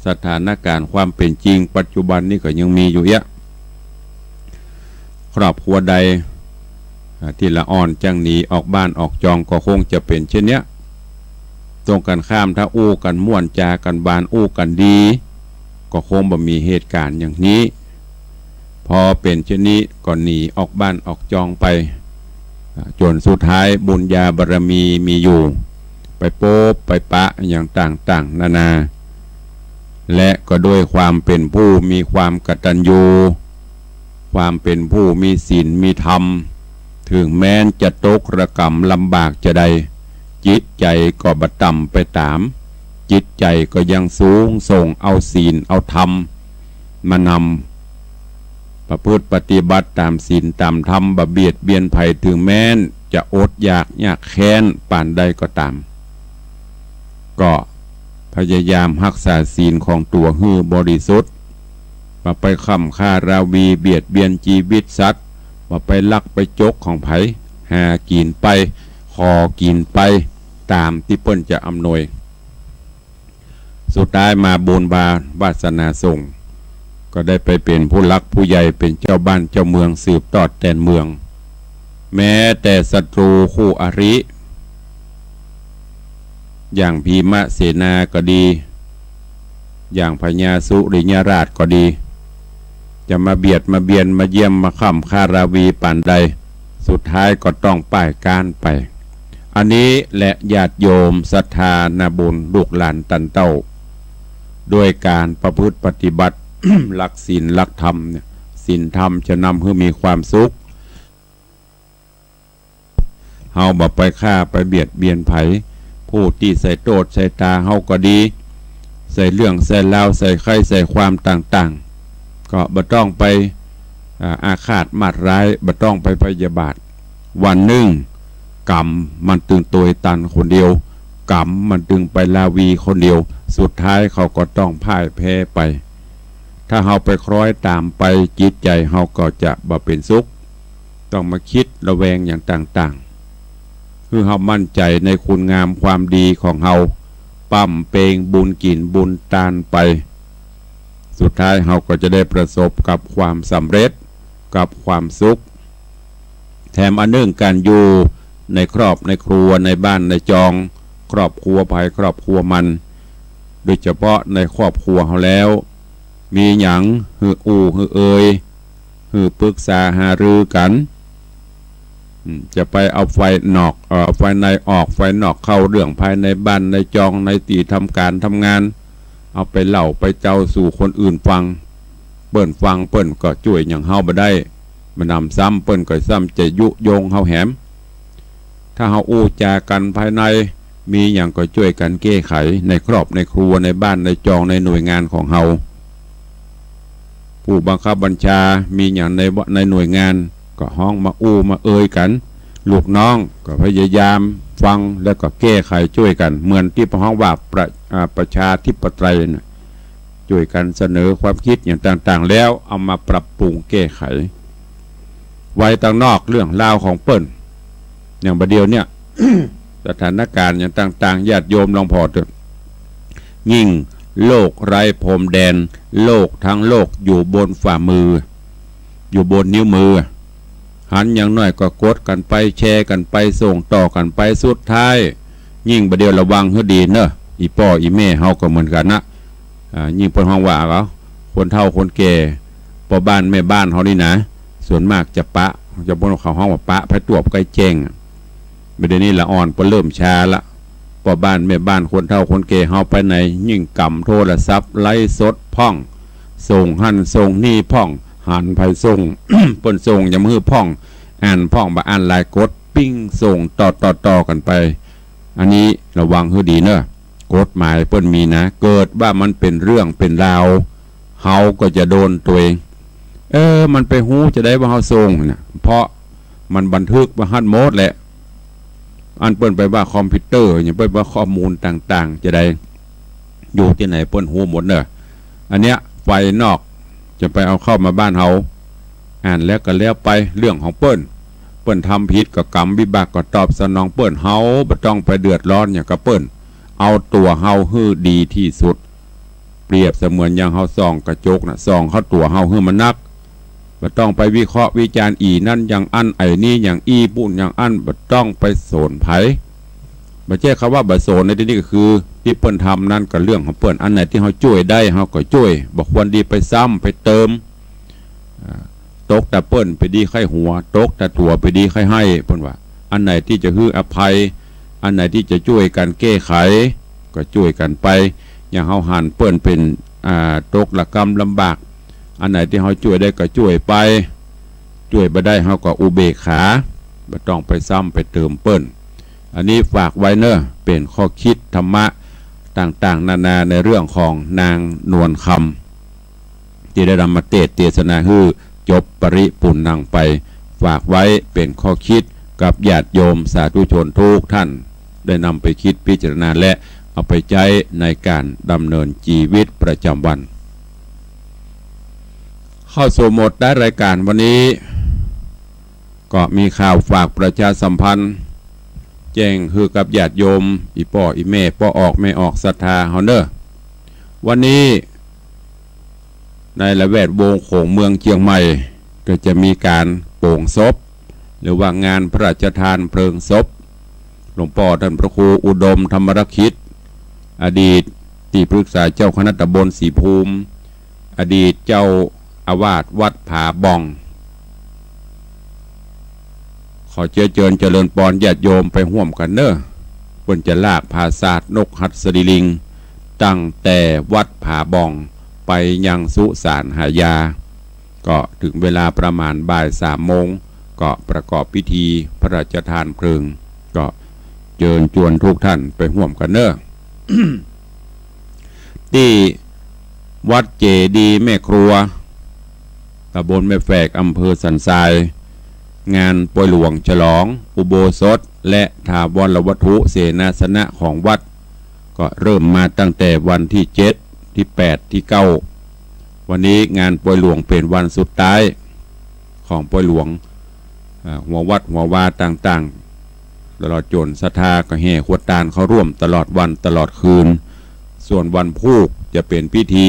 สถานการณ์ความเป็นจริงปัจจุบันนี้ก็ยังมีอยู่เยอะครอบครัวใดที่ละอ่อนจังหนีออกบ้านออกจองก็คงจะเป็นเช่นเนี้ยตรงกันข้ามถ้าอู้กันม่วนจากันบานอู้กันดีก็คงบ่มีเหตุการณ์อย่างนี้พอเป็นเช่นนี้ก็หนีออกบ้านออกจองไปจนสุดท้ายบุญญาบารมีมีอยู่ไปโป๊บไปปะอย่างต่างๆนานาและก็ด้วยความเป็นผู้มีความกตัญญูความเป็นผู้มีศีลมีธรรมถึงแม้นจะตกระกำลำบากจะใดจิตใจก็บ่ต่ำไปตามจิตใจก็ยังสูงส่งเอาศีลเอาธรรมมานำประพฤติปฏิบัติตามศีลตามธรรมบ่เบียดเบียนภัยถึงแม้นจะอดอยากแค้นปานใดก็ตามก็พยายามรักษาศีลของตัวให้บริสุทธิ์บ่ไปค้ำฆ่าราวีเบียดเบียนชีวิตสัตว์บ่ไปลักไปจกของไผหากินไปขอกินไปตามที่เปิ้นจะอำนวยสุดท้ายมาบุญบาวาสนาส่งก็ได้ไปเป็นผู้รักผู้ใหญ่เป็นเจ้าบ้านเจ้าเมืองสืบทอดแดนเมืองแม้แต่ศัตรูคู่อริอย่างพีมะเสนาก็ดีอย่างพญาสุริยราชก็ดีจะมาเบียดมาเบียนมาเยี่ยมมาค่ำคาราวีป่านใดสุดท้ายก็ต้องป้ายการไปอันนี้และญาติโยมศรัทธานาบุญลูกหลานตันเต้าด้วยการประพฤติปฏิบัติ หลักศีลหลักธรรมเนี่ยศีลธรรมจะนำให้มีความสุขเฮาบ่ไปฆ่าไปเบียดเบียนไผผู้ที่ใส่โทษใส่ตาเฮาก็ดีใส่เรื่องใส่เล่าใส่ไข้ใส่ความต่างๆก็บ่ต้องไปอาฆาตมาดร้ายบ่ต้องไปพยาบาทวันหนึ่งกรรมมันตึงตัวตันคนเดียวกรรมมันตึงไปลาวีคนเดียวสุดท้ายเขาก็ต้องพ่ายแพ้ไปถ้าเฮาไปคล้อยตามไปจิตใจเฮาก็จะบ่เป็นสุขต้องมาคิดระแวงอย่างต่างๆคือเฮามั่นใจในคุณงามความดีของเฮาปั้มเปงบุญกินบุญตานไปสุดท้ายเฮาก็จะได้ประสบกับความสำเร็จกับความสุขแถมอันหนึ่งการอยู่ในครอบในครัวในบ้านในจองครอบครัวภายครอบครัวมันโดยเฉพาะในครอบครัวเขาแล้วมีหยังหืออูหือเอยหือปรึกษาหารือกันจะไปเอาไฟนอกไฟในออกไฟนอกเข้าเรื่องภายในบ้านในจองในตีทำการทำงานเอาไปเล่าไปเจ้าสู่คนอื่นฟังเปิ้นฟังเปิ้นก็ช่วยอย่างเฮาบ่ได้มานำซ้ำเปิ้นก็ซ้ำจะยุโยงเฮาแหมถ้าเฮาอู้จากันภายในมีอย่างก็ช่วยกันแก้ไขในครอบในครัวในบ้านในจองในหน่วยงานของเฮาผู้บังคับบัญชามีอย่างในหน่วยงานก็ห้องมาอู้มาเอ่ยกันลูกน้องก็พยายามฟังแล้วก็แก้ไขช่วยกันเหมือนที่พระห้องว่าประชาธิปไตยนะช่วยกันเสนอความคิดอย่างต่างๆแล้วเอามาปรับปรุงแก้ไขไว้ต่างนอกเรื่องราวของเปิ้นอย่างประเดี๋ยวเนี่ย สถานการณ์อย่างต่างๆญาติโยมลองพอเถอะยิ่ง โลกไร้พรมแดนโลกทั้งโลกอยู่บนฝ่ามืออยู่บนนิ้วมือหันอย่างน้อยก็กดกันไปแชร์กันไปส่งต่อกันไปสุดท้ายยิ่งประเดี๋ยวระวังให้ดีเนอะอีพ่ออีแม่เฮาก็เหมือนกันนะยิ่งเพิ่นห้องว่าเขาคนเฒ่าคนแก่พ่อบ้านแม่บ้านเฮานี่นะส่วนมากจะปะจะพวกเขาห้องว่าปะพระตวบใกล้แจ้งประเดี๋ยวนี้ละอ่อนพอเริ่มช้าละพ่อบ้านแม่บ้านคนเฒ่าคนแก่เฮาไปไหนยิ่งกำโทรศัพท์ไล่สดพ่องส่งหั่นส่งนี่พ่องหันไปส่ง เปิ้นส่งยามมือพ่องอ่านพ่องบ่อ่านลายกดปิ้งส่งต่อกันไปอันนี้ระวังให้ดีเนอะกฎหมายเปิ้นมีนะเกิดว่ามันเป็นเรื่องเป็นราวเฮาก็จะโดนตัวเองมันไปหู้จะได้ว่าเฮาส่งนะเพราะมันบันทึกว่าหันโมดแหละอันเปิ้นไปว่าคอมพิวเตอร์อย่างเปิ้นว่าข้อมูลต่างๆจะได้อยู่ที่ไหนเปิ้นหู้หมดเนอะอันเนี้ยไฟนอกจะไปเอาเข้ามาบ้านเฮาอ่านแล้วก็แล้วไปเรื่องของเปิ้นทำผิดกับกรรมวิบากก็ตอบสนองเปิ้นเฮาบ่ต้องไปเดือดร้อนอย่างกับเปิ้นเอาตัวเฮาให้ดีที่สุดเปรียบเสมือนอย่างเฮาส่องกระจกน่ะส่องเข้าตัวเฮาให้มันนักบ่ต้องไปวิเคราะห์วิจารณ์อีนั่นอย่างอันไอ้นี่อย่างอีปุ่นอย่างอันบ่ต้องไปโสนไผบ่ใช่คำว่าบ่โสนในที่นี้ก็คือที่เปิ้นทำนั่นก็เรื่องของเปิ้นอันไหนที่เฮาช่วยได้เฮาก็ช่วยบ่ควรดีไปซ้ำไปเติมตกแต่เปิ้นไปดีไข้หัวตกแต่ตัวไปดีไข้ให้เปิ้นว่าอันไหนที่จะฮื้ออภัยอันไหนที่จะช่วยกันแก้ไขก็ช่วยกันไปอย่างเฮาหันเปิ้นเป็นตกละกรรมลำบากอันไหนที่เฮาช่วยได้ก็ช่วยไปช่วยบ่ได้เฮาก็อุเบกขาบ่ต้องไปซ้ำไปเติมเปิ้นอันนี้ฝากไว้เนอะเป็นข้อคิดธรรมะต่างๆนานาในเรื่องของนางนวลคำที่ได้นำมาเทศนาฮื้อจบปริปุณณังไปฝากไว้เป็นข้อคิดกับญาติโยมสาธุชนทุกท่านได้นำไปคิดพิจารณาและเอาไปใช้ในการดำเนินชีวิตประจำวันเข้าสู่หมดได้รายการวันนี้ก็มีข่าวฝากประชาสัมพันธ์แจ้งคือกับญาติโยมอีพ่ออีแม่พ่อออกไม่ออกศรัทธาเฮาเนอวันนี้ในละแวดวงของเมืองเชียงใหม่ก็จะมีการโป่งศพหรือว่างานพระราชทานเพลิงศพหลวงพ่อท่านพระครูอุดมธรรมรักษิตอดีตที่ปรึกษาเจ้าคณะตำบลศรีภูมิอดีตเจ้าอาวาสวัดผาบ่องขอเชิญเจริญปอนญาติโยมไปร่วมกันเนอะเพิ่นจะลากพาศาสตร์นกหัสดิลิงตั้งแต่วัดผาบ่องไปยังสุสานหายาก็ถึงเวลาประมาณบ่าย3 โมงก็ประกอบพิธีพระราชทานเพลิงก็เชิญชวนทุกท่านไปร่วมกันเนอะ ที่วัดเจดีย์แม่ครัวตำบลแม่แฝกอำเภอสันทรายงานปล่อยหลวงฉลองอุโบสถและถาวรวัตถุเสนาสนะของวัดก็เริ่มมาตั้งแต่วันที่7ที่8ที่9วันนี้งานปล่อยหลวงเป็นวันสุดท้ายของปล่อยหลวงหัววัดหัววาต่างๆตลอดจนศรัทธาก็แห่ขวดตาลเขาร่วมตลอดวันตลอดคืนส่วนวันพูกจะเป็นพิธี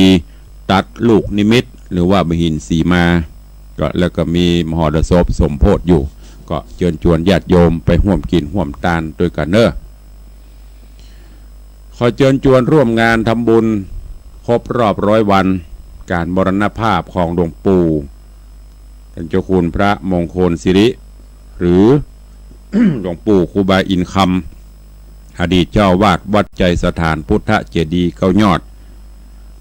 ตัดลูกนิมิตหรือว่ามหินสีมาก็แล้วก็มีมหรสพสมโพธิอยู่ก็เชิญชวนญาติโยมไปร่วมกินร่วมทานด้วยกันเนอะขอเชิญชวนร่วมงานทำบุญครบรอบ100 วันการมรณภาพของหลวงปู่ท่านเจ้าคุณพระมงคลสิริหรือ หลวงปู่ครูบาอินคำอดีตเจ้าวาดวัดใจสถานพุทธเจดีย์9 ยอด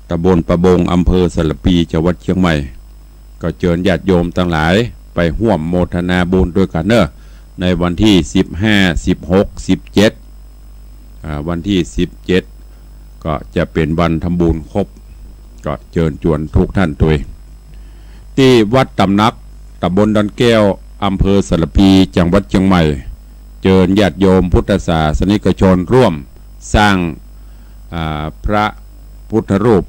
ตำบลประบงอำเภอสระปีจังหวัดเชียงใหม่ก็เชิญญาติโยมทั้งหลายไปร่วมโมทนาบุญด้วยกันเนอะในวันที่15 16 17วันที่17ก็จะเป็นวันทำบุญครบก็เชิญชวนทุกท่านด้วยที่วัดตำนักตำบลดอนแก้วอำเภอสระพีจังหวัดเชียงใหม่เชิญญาติโยมพุทธศาสนิกชนร่วมสร้างพระพุทธรูป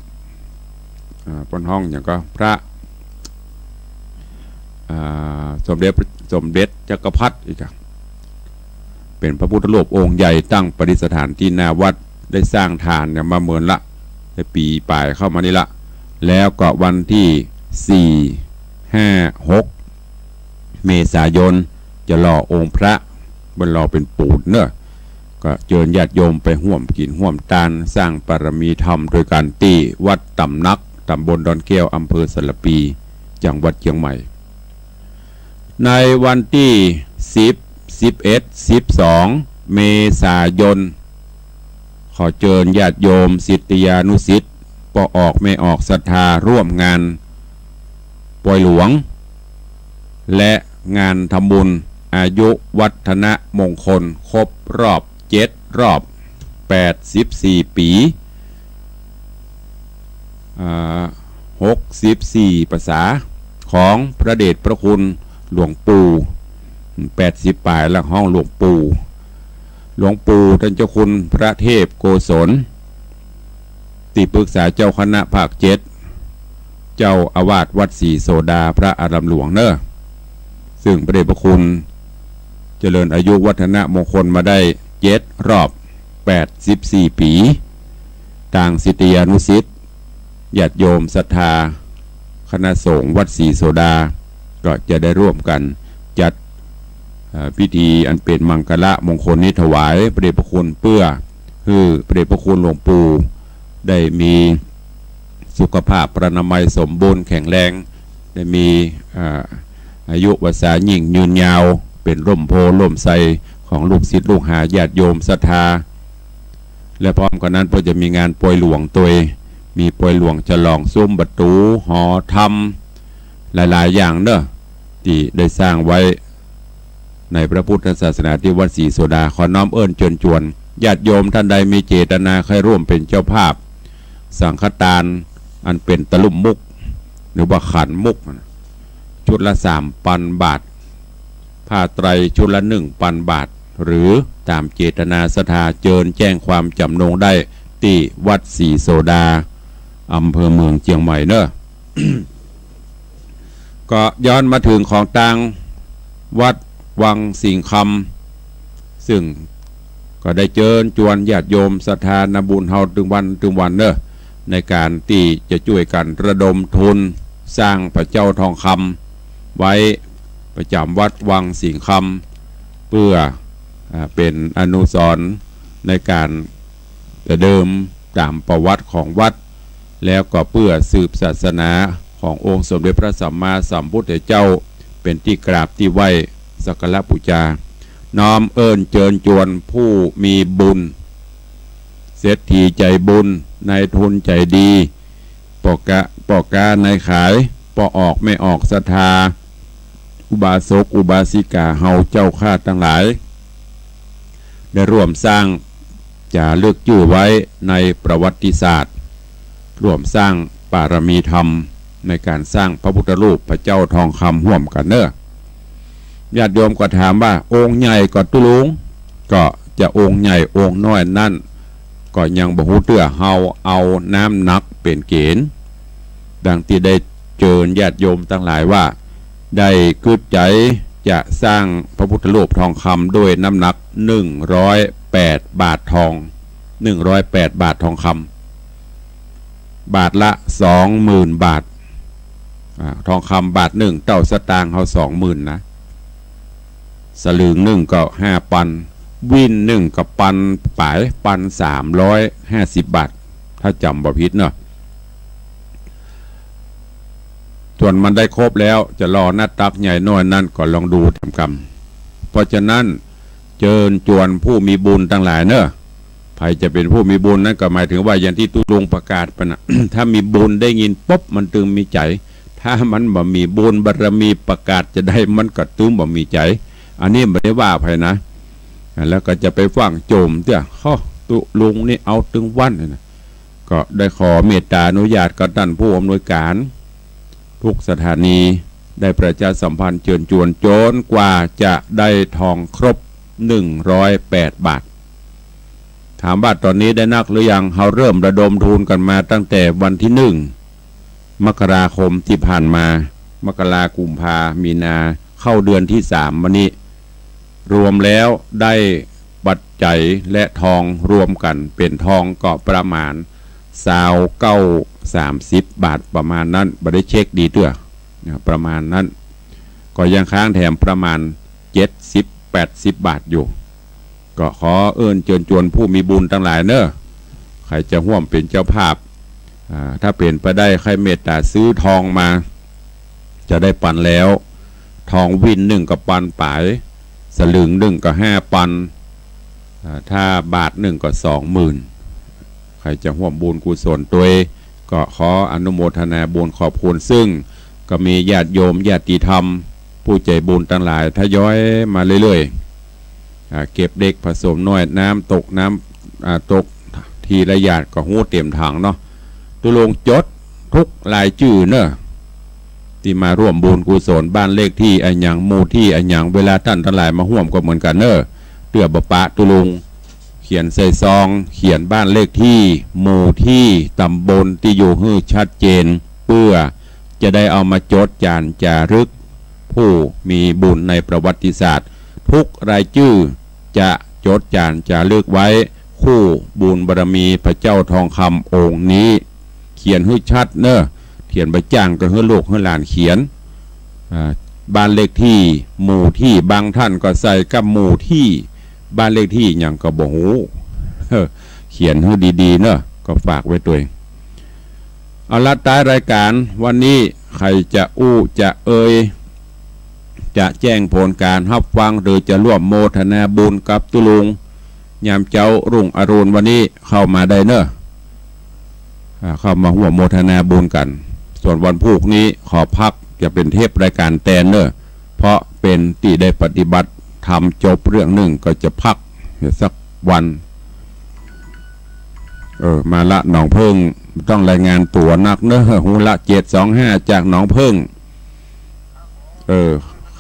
บนห้องอย่างก็พระสมเด็จจักรพรรดิอีกครับเป็นพระพุทธรูปองค์ใหญ่ตั้งประดิษฐานที่หน้าวัดได้สร้างฐานเนี่ยมาเหมือนละ ได้ปีปลายเข้ามานี่ละแล้วก็วันที่4 5 6เมษายนจะหล่อองค์พระบนหล่อเป็นปูนเนอะก็เชิญญาติโยมไปห่วมกินห่วมทานสร้างปรมีธรรมโดยการตีวัดตำนักตำบลดอนแก้วอำเภอสระปีจังหวัดเชียงใหม่ในวันที่10 11 12เมษายนขอเชิญญาติโยมศิษยานุศิษย์ปออกไม่ออกศรัทธาร่วมงานปล่อยหลวงและงานทำบุญอายุวัฒนมงคลครบรอบ7 รอบ84 ปี64ภาษาของพระเดชพระคุณหลวงปู่80 ปลายและห้องหลวงปู่ท่านเจ้าคุณพระเทพโกศลที่ปรึกษาเจ้าคณะภาค7เจ้าอาวาสวัดศรีโสดาพระอารามหลวงเนอะซึ่งพระเดชพระคุณเจริญอายุวัฒนมงคลมาได้7 รอบ84 ปีต่างศิษยานุศิษย์ญาติโยมศรัทธาคณะสงฆ์วัดศรีโสดาก็จะได้ร่วมกันจัดพิธีอันเป็นมังคละมงคลนี้ถวายพระเดชพระคุณเพื่อคือพระเดชพระคุณหลวงปู่ได้มีสุขภาพพระนามัยสมบูรณ์แข็งแรงได้มีอายุวสายิ่งยืนยาวเป็นร่มโพล่มไทรของลูกศิษย์ลูกหาญาติโยมศรัทธาและพร้อมกันนั้นก็จะมีงานปล่อยหลวงตัวมีปล่อยหลวงฉลองซุ้มประตูหอธรรมหลายๆอย่างเนอะที่ได้สร้างไว้ในพระพุทธศาสนาที่วัดศรีโสดาขอน้อมเอิ้นเชิญชวนญาติโยมท่านใดมีเจตนาใครร่วมเป็นเจ้าภาพสังฆทานอันเป็นตะลุ่มมุกหรือว่าขันมุกชุดละ3,000 บาทผ้าไตรชุดละ1,000 บาทหรือตามเจตนาศรัทธาเจิญแจ้งความจำนงได้ที่วัดศรีโสดาอำเภอเมืองเชียงใหม่เนอะ ก็ย้อนมาถึงของต่างวัดวังสิงคำซึ่งก็ได้เชิญชวนญาติโยมศรัทธานาบุญเฮาถึงวันเนอะในการที่จะช่วยกันระดมทุนสร้างพระเจ้าทองคำไว้ประจำวัดวังสิงคำเพื่อเป็นอนุสรณ์ในการเดิมตามประวัติของวัดแล้วก็เพื่อสืบศาสนาขององค์สมเด็จพระสัมมาสัมพุทธเจ้าเป็นที่กราบที่ไหว้สักการะบูชาน้อมเอิ้นเชิญชวนผู้มีบุญเศรษฐีใจบุญนายทุนใจดีปอกกาในขายปออกไม่ออกศรัทธาอุบาสกอุบาสิกาเฮาเจ้าข้าทั้งหลายได้ร่วมสร้างจะเลือกชื่อไว้ในประวัติศาสตร์ร่วมสร้างปารมีธรรมในการสร้างพระพุทธรูปพระเจ้าทองคำห่วมกันเนอะญาติโยมก็ถามว่าองค์ใหญ่ก็ตุลุงก็จะองค์ใหญ่องค์น้อยนั่นก็ยังบ่ฮู้เตื้อเฮาเอาน้ำหนักเป็นเกณฑ์ดังที่ได้เชิญญาติโยมทั้งหลายว่าได้กึศใจจะสร้างพระพุทธรูปทองคำด้วยน้ำหนัก108 บาททอง108 บาททองคำบาทละ 20,000 บาททองคำบาท1เต้าสตางค์เฮา 20,000 นะสลึง1ก็5,000วิน1กับปันป่ายปัน350 บาทถ้าจำบ่ผิดเนาะส่วนมันได้ครบแล้วจะรอหน้าตักใหญ่น้อยนั่นก็ลองดูทำกรรมเพราะฉะนั้นเชิญชวนผู้มีบุญทั้งหลายเนอะใครจะเป็นผู้มีบุญนั่นก็หมายถึงว่าอย่างที่ตุลุงประกาศไปนะ ถ้ามีบุญได้ยินปุ๊บมันตึงมีใจถ้ามันบ่มีบุญบารมีประกาศจะได้มันก็ตึงบ่มีใจอันนี้ไม่ได้ว่าใครนะแล้วก็จะไปฟังโจมเตี้ยข้อตุลุงนี่เอาตึงวันนะก็ได้ขอเมตตาอนุญาตกับท่านผู้อำนวยการทุกสถานีได้ประชาสัมพันธ์เชิญชวนโจนกว่าจะได้ทองครบ108 บาทถามว่าตอนนี้ได้นักหรือยังเราเริ่มระดมทุนกันมาตั้งแต่วันที่1 มกราคมที่ผ่านมามกรากุมภามีนาเข้าเดือนที่3วันนี้รวมแล้วได้ปัจจัยและทองรวมกันเป็นทองก็ประมาณ 29-30 บาทประมาณนั้นบ่ได้เช็คดีเตื้อประมาณนั้นก็ยังค้างแถมประมาณ70-80 บาทอยู่ก็ขอเชิญชวนผู้มีบุญทั้งหลายเนอะใครจะร่วมเป็นเจ้าภาพถ้าเป็นไปได้ใครเมตตาซื้อทองมาจะได้ปันแล้วทองวิน1กับปันปลายสลึง1กับ5 ปันถ้าบาท1ก็20,000ใครจะร่วมบุญกุศลตัวก็ขออนุโมทนาบุญขอบคุณซึ่งก็มีญาติโยมญาติธรรมผู้ใจบุญทั้งหลายทยอยมาเรื่อยๆเก็บเด็กผสมน้อยน้ำตกตกทีละหยาดก็หูเต็มถังเนาะตุลงจดทุกรายชื่อเนอะที่มาร่วมบุญกุศลบ้านเลขที่อันยังหมู่ที่อันยังเวลาท่านทั้งหลายมาร่วมก็เหมือนกันเนอะเตือบปะตุลงเขียนใส่ซองเขียนบ้านเลขที่หมู่ที่ตำบลที่อยู่ให้ชัดเจนเพื่อจะได้เอามาจดจานจารึกผู้มีบุญในประวัติศาสตร์ทุกรายชื่อจะจดจานจารึกไว้คู่บุญบารมีพระเจ้าทองคำองค์นี้เขียนให้ชัดเนอะเขียนใบจ้างก็ให้ลูกให้หลานเขียนบ้านเลขที่หมู่ที่บางท่านก็ใส่กับหมู่ที่บ้านเลขที่อย่างก็บอกหูเขียนให้ดีๆเนอะก็ฝากไว้ตัวเอาละท้ายรายการวันนี้ใครจะจะจะแจ้งผลการรับฟังหรือจะร่วมโมทนาบุญกับตุลุงยามเจ้ารุ่งอรุณวันนี้เข้ามาได้เนอะเข้ามาร่วมโมทนาบุญกันส่วนวันพุธนี้ขอพักจะเป็นเทปรายการแตนเนอะเพราะเป็นที่ได้ปฏิบัติทำจบเรื่องหนึ่งก็จะพักสักวันมาละหนองเพิ่งต้องรายงานตัวนักเนอะหูละ725จากหนองเพิ่ง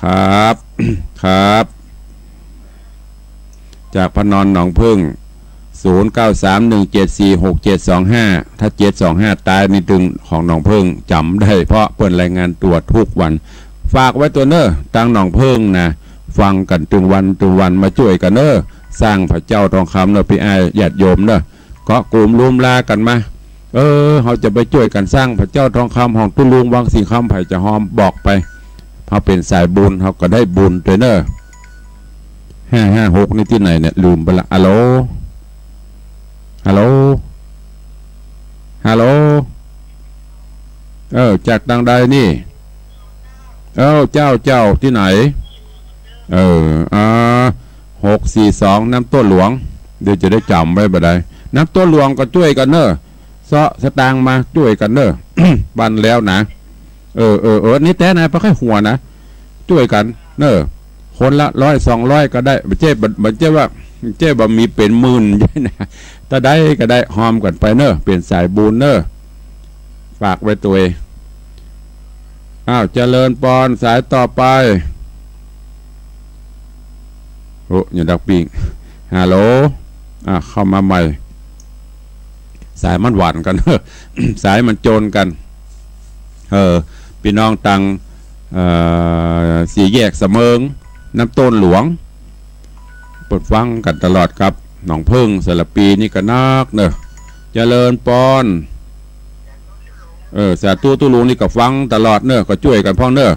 ครับครับจากพนอนหนองพึ่ง0931746725ถ้า725ตายนี่ตึงของหนองพึ่งจำได้เพราะเปิดรายงานตัวทุกวันฝากไว้ตัวเนอะตั้งหนองพึ่งนะฟังกันตึงวันมาช่วยกันเนอะสร้างพระเจ้าทองคำเนอะพี่ไอ้ญาติโยมเนอะก็กลุ่มรวมลากันมาเขาจะไปช่วยกันสร้างพระเจ้าทองคำของตุลุงวังสิงคำไผ่จะหอมบอกไปเขาเป็นสายบุญเขาก็ได้บุญด้วยเนอะ556นี่ที่ไหนเนี่ยลืมไปละฮัลโหลจากทางใดนี่เจ้าที่ไหน642น้ำต้นหลวงเดี๋ยวจะได้จำไว้บ่ได้น้ำต้นหลวงก็ช่วยกันเนอะสตางมาช่วยกันเนอะ บันแล้วนะนี่แต่นะเพราะแค่หัวนะช่วยกันเนอะคนละ100-200ก็ได้ไม่ใช่ว่ามีเป็นหมื่นใช่นะถ้าได้ก็ได้หอมกันไปเนอะเป็นสายบุญเนอะฝากไว้ตัวเจริญปอนสายต่อไปอย่าดักปิงฮัลโหลเข้ามาใหม่สายมันหวานกันสายมันโจรกันพี่น้องตังสี่แยกเสมิงน้ำต้นหลวงเปิดฟังกันตลอดครับหนองพึ่งสารปีนี่ก็นักเนอะเจริญปอนสาธุตุลุงนี่ก็ฟังตลอดเนอะก็ช่วยกันพ่อเนอะ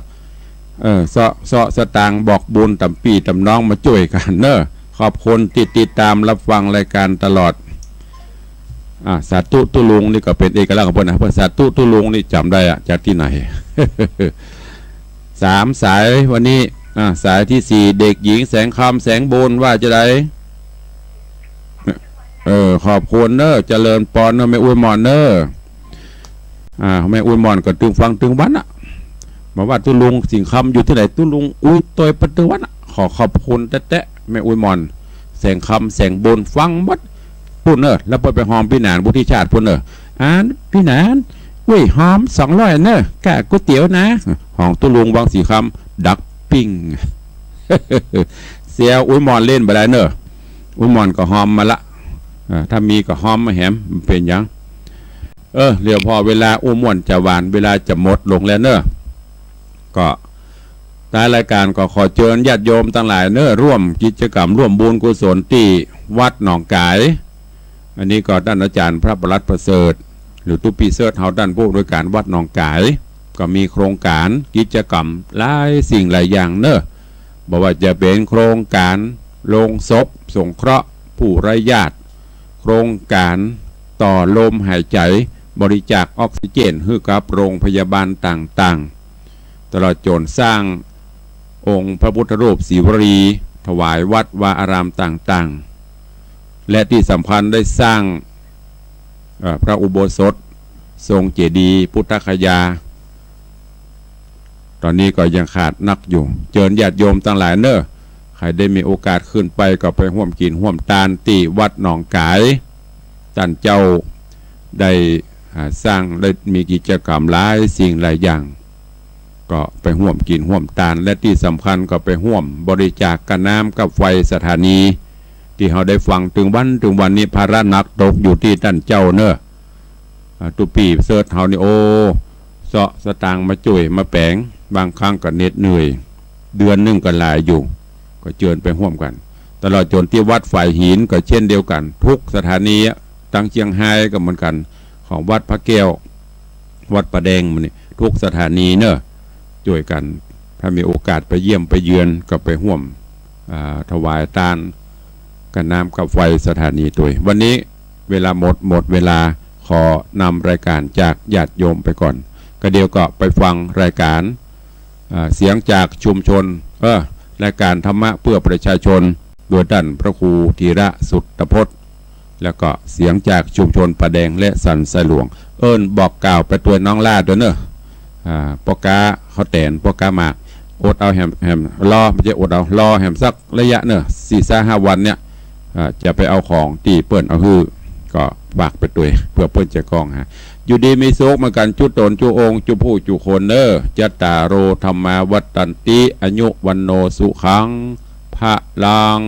สตางบอกบุญตำปีตำน้องมาช่วยกันเนอะขอบคุณติดตามรับฟังรายการตลอดสาธุตุลุงนี่ก็เป็นเอกลักษณ์ของเพื่อนนะเพื่อนสาธุตุลุงนี่จำได้จากที่ไหน 3 สายวันนี้สายที่4เด็กหญิงแสงคำแสงบุญว่าจะได้ขอบคุณเนอะเจริญปอนเนอะแม่อุ้ยมอนเนอะแม่อุ้ยมอนก็ตึงฟังตึงวันมาว่าตุลุงสิงคำอยู่ที่ไหนตุลุงอุ้ยตัวปัตตวันขอบคุณแตะแม่อุ้ยมอนแสงคำแสงบุญฟังมัดพูดเนอะแล้วไปหอมพี่หนานบุธิชาติพูดเนอะพี่หนานอุ้ยหอม200เนอะแกะก๋วยเตี๋ยวนะของตุลุงวังสีคำดักปิ้ง เสียอุ้ยมอนเล่นไปได้เนอะอุ้ยมอนก็หอมมาละถ้ามีก็หอมมาแหมเป็นยังเรียวพอเวลาอุ้มม่วนจะหวานเวลาจะหมดลงแล้วเนอะก็ท้ายรายการก็ขอเชิญญาติโยมทั้งหลายเนอะร่วมกิจกรรมร่วมบุญกุศลที่วัดหนองกาย อันนี้ก็ด้านอาจารย์พระประหลัดประเสริฐหรือตุปีเสิร์ชเฮาด้านผู้โดยการวัดหนองกายก็มีโครงการกิจกรรมหลายสิ่งหลายอย่างเนอะบอกว่าจะเป็นโครงการโรงศพสงเคราะห์ผู้ไร้ญาติโครงการต่อลมหายใจบริจาคออกซิเจนให้กับโรงพยาบาลต่างๆตลอดจนสร้างองค์พระพุทธรูปศรีวรีถวายวัดวาอารามต่างๆและที่สำคัญได้สร้างพระอุโบสถทรงเจดีย์พุทธคยาตอนนี้ก็ยังขาดนักอยู่เจิญญาติโยมทั้งหลายเนอะใครได้มีโอกาสขึ้นไปก็ไปร่วมกินร่วมทานที่วัดหนองกายท่านเจ้าได้สร้างได้มีกิจกรรมหลายสิ่งหลายอย่างก็ไปร่วมกินร่วมทานและที่สำคัญก็ไปร่วมบริจาคกันน้ำกับไฟสถานีที่เขาได้ฟังถึงวันนี้ภาระหนักตกอยู่ที่ท่านเจ้าเนอะตุปีเสิร์ชเฮานี่โอเสาะสตางมาจ่วยมาแปลงบางครั้งก็เหน็ดเหนื่อยเดือนนึงก็หลายอยู่ก็เชิญไปร่วมกันตลอดจนที่วัดฝ่ายหินก็เช่นเดียวกันทุกสถานีตั้งเชียงไฮ้ก็เหมือนกันของวัดพระแก้ววัดประแดงมันนี่ทุกสถานีเนอะช่วยกันถ้ามีโอกาสไปเยี่ยมไปเยือนก็ไปร่วมถวายทานกันน้ำกับไฟสถานีตัววันนี้เวลาหมดเวลาขอนำรายการจากญาติโยมไปก่อนก็เดี๋ยวก็ไปฟังรายการเสียงจากชุมชนรายการธรรมะเพื่อประชาชนโดยท่านพระครูธีระสุตตพจน์แล้วก็เสียงจากชุมชนประแดงและสันสหลวงบอกกล่าวไปตัวน้องลาดด้วยเนอะปอกาเขาแตนปอกาหมากอดเอาแฮมรอไม่ใช่อดเอารอแฮมสักระยะเนอะ4-5 วันเนี่ยจะไปเอาของตีเปิ้นเอาฮือก็บากไปตัวเพื่อเปิ้นจะกองอยู่ดีมีโศกมากันจุตนจุองจุผู้จุคนเนอจัตตาโรธรรมาวัตตันติอายุวันโนสุขังพระลัง